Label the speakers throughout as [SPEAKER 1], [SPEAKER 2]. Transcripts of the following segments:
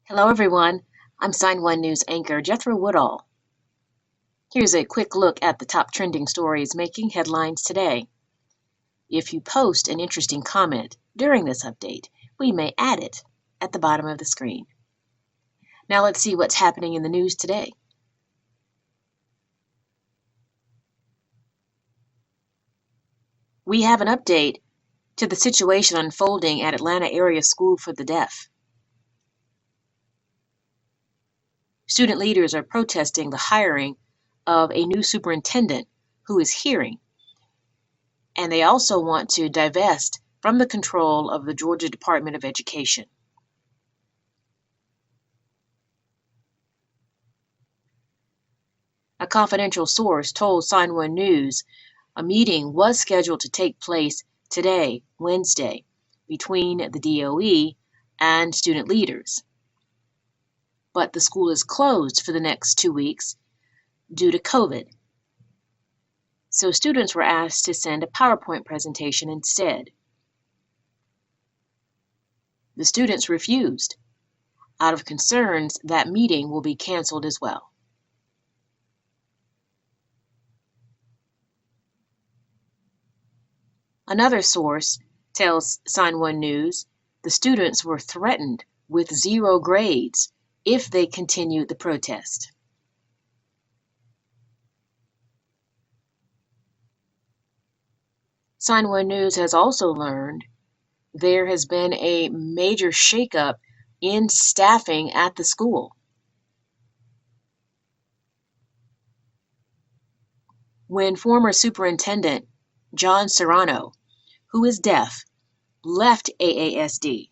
[SPEAKER 1] Hello everyone, I'm Sign1News anchor Jethro Woodall. Here's a quick look at the top trending stories making headlines today. If you post an interesting comment during this update, we may add it at the bottom of the screen. Now let's see what's happening in the news today. We have an update to the situation unfolding at Atlanta Area School for the Deaf. Student leaders are protesting the hiring of a new superintendent who is hearing, and they also want to divest from the control of the Georgia Department of Education. A confidential source told Sign1News a meeting was scheduled to take place today, Wednesday, between the DOE and student leaders. But the school is closed for the next 2 weeks due to COVID. So students were asked to send a PowerPoint presentation instead. The students refused. Out of concerns, that meeting will be canceled as well. Another source tells Sign1News the students were threatened with 0 grades if they continued the protest. Sign1News has also learned there has been a major shakeup in staffing at the school. When former Superintendent John Serrano, who is deaf, left AASD,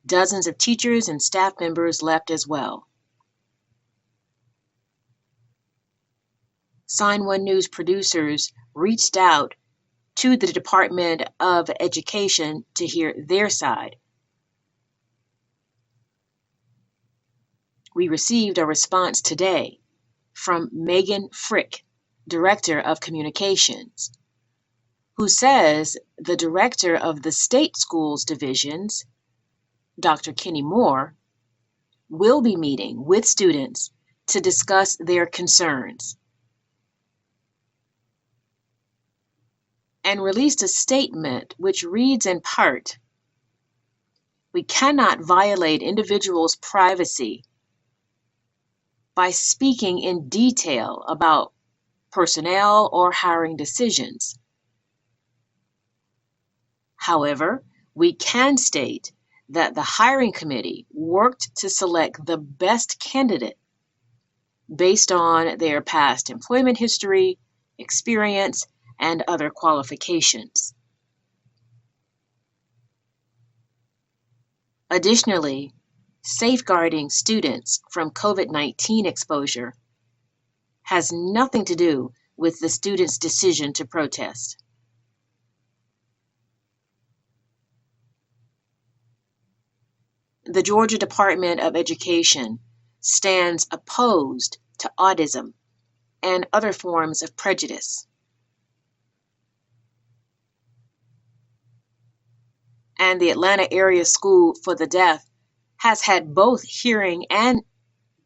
[SPEAKER 1] dozens of teachers and staff members left as well. Sign1News producers reached out to the Department of Education to hear their side. We received a response today from Megan Frick, Director of Communications, who says the director of the state schools divisions, Dr. Kenny Moore, will be meeting with students to discuss their concerns, and released a statement which reads in part, "We cannot violate individuals' privacy by speaking in detail about personnel or hiring decisions. However, we can state that the hiring committee worked to select the best candidate based on their past employment history, experience, and other qualifications. Additionally, safeguarding students from COVID-19 exposure has nothing to do with the students' decision to protest." The Georgia Department of Education stands opposed to autism and other forms of prejudice. And the Atlanta Area School for the Deaf has had both hearing and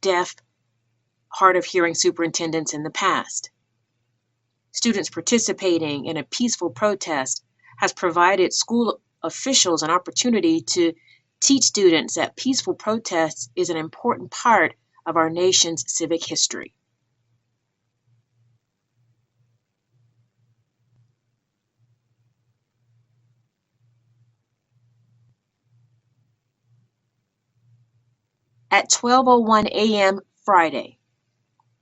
[SPEAKER 1] deaf hard of hearing superintendents in the past. Students participating in a peaceful protest has provided school officials an opportunity to teach students that peaceful protest is an important part of our nation's civic history. At 12:01 a.m. Friday,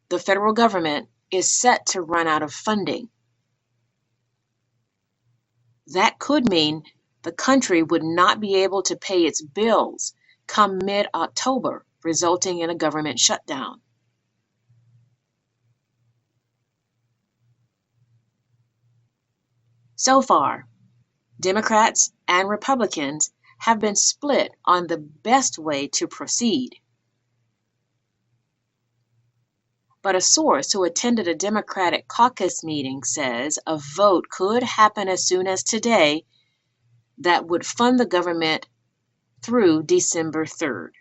[SPEAKER 1] the federal government is set to run out of funding. That could mean the country would not be able to pay its bills come mid-October, resulting in a government shutdown. So far, Democrats and Republicans have been split on the best way to proceed. But a source who attended a Democratic caucus meeting says a vote could happen as soon as today that would fund the government through December 3rd.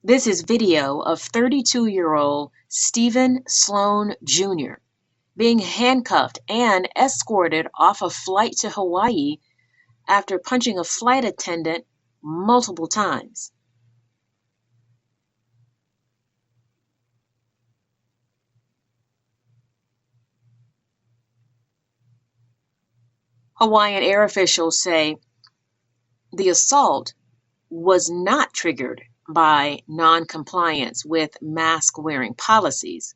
[SPEAKER 1] This is video of 32-year-old Stephen Sloan Jr. being handcuffed and escorted off a flight to Hawaii after punching a flight attendant multiple times. Hawaiian air officials say the assault was not triggered by non-compliance with mask-wearing policies.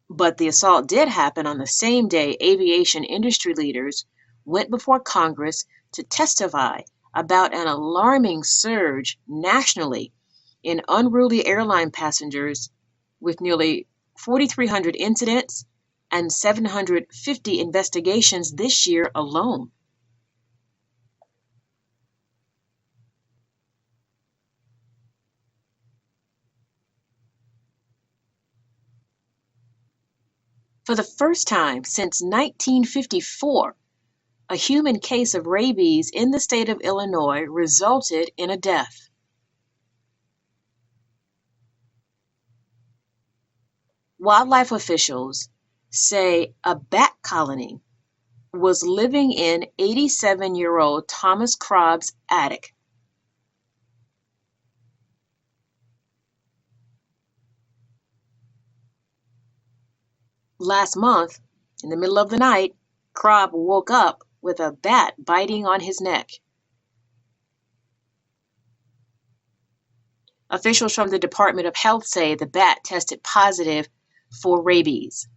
[SPEAKER 1] But the assault did happen on the same day aviation industry leaders went before Congress to testify about an alarming surge nationally in unruly airline passengers, with nearly 4,300 incidents and 750 investigations this year alone. For the first time since 1954, a human case of rabies in the state of Illinois resulted in a death. Wildlife officials say a bat colony was living in 87-year-old Thomas Crabbe's attic. Last month, in the middle of the night, Crabbe woke up with a bat biting on his neck. Officials from the Department of Health say the bat tested positive for rabies.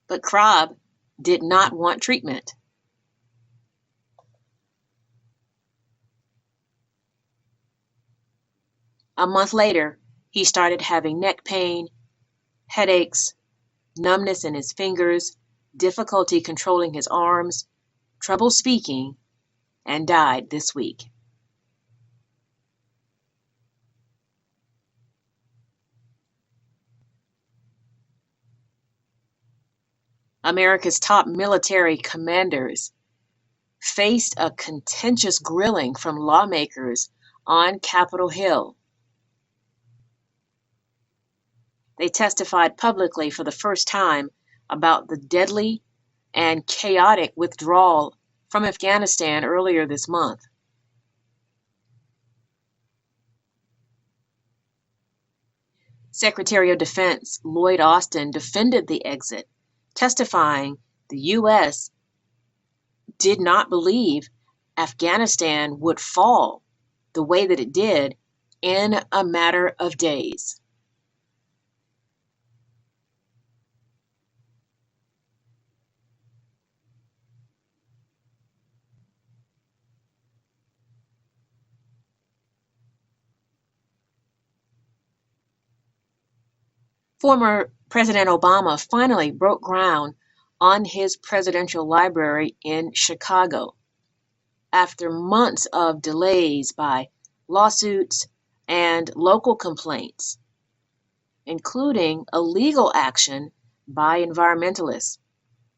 [SPEAKER 1] But Crabbe did not want treatment. A month later, he started having neck pain, headaches, numbness in his fingers, difficulty controlling his arms, trouble speaking, and died this week. America's top military commanders faced a contentious grilling from lawmakers on Capitol Hill. They testified publicly for the first time about the deadly and chaotic withdrawal from Afghanistan earlier this month. Secretary of Defense Lloyd Austin defended the exit, testifying the U.S. did not believe Afghanistan would fall the way that it did in a matter of days. Former President Obama finally broke ground on his presidential library in Chicago after months of delays by lawsuits and local complaints, including a legal action by environmentalists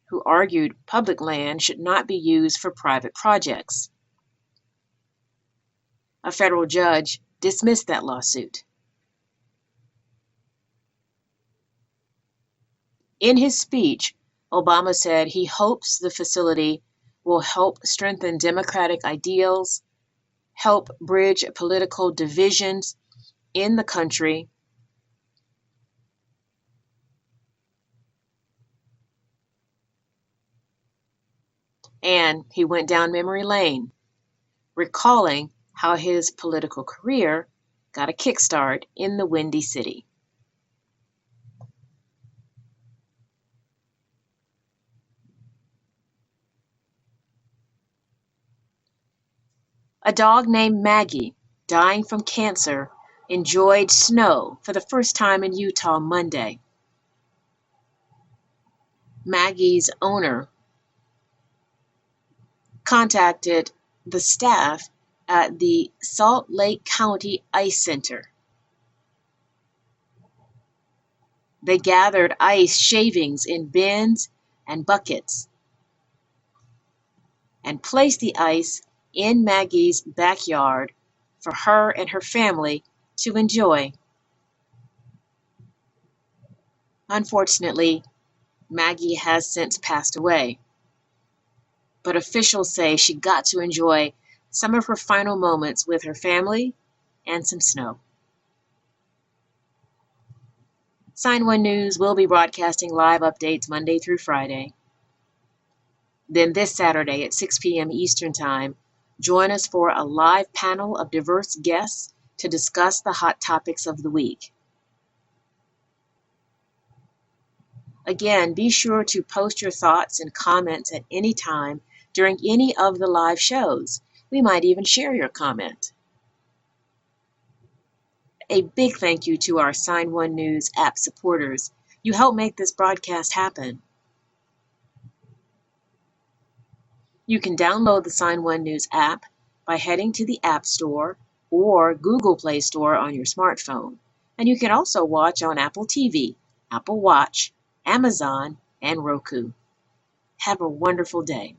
[SPEAKER 1] who argued public land should not be used for private projects. A federal judge dismissed that lawsuit. In his speech, Obama said he hopes the facility will help strengthen democratic ideals, help bridge political divisions in the country, and he went down memory lane, recalling how his political career got a kickstart in the Windy City. A dog named Maggie, dying from cancer, enjoyed snow for the first time in Utah Monday. Maggie's owner contacted the staff at the Salt Lake County Ice Center. They gathered ice shavings in bins and buckets and place the ice in Maggie's backyard for her and her family to enjoy. Unfortunately, Maggie has since passed away, but officials say she got to enjoy some of her final moments with her family and some snow. Sign1News will be broadcasting live updates Monday through Friday. Then this Saturday at 6 p.m. Eastern Time, join us for a live panel of diverse guests to discuss the hot topics of the week. Again, be sure to post your thoughts and comments at any time during any of the live shows. We might even share your comment. A big thank you to our Sign1News app supporters. You help make this broadcast happen. You can download the Sign1News app by heading to the App Store or Google Play Store on your smartphone. And you can also watch on Apple TV, Apple Watch, Amazon, and Roku. Have a wonderful day.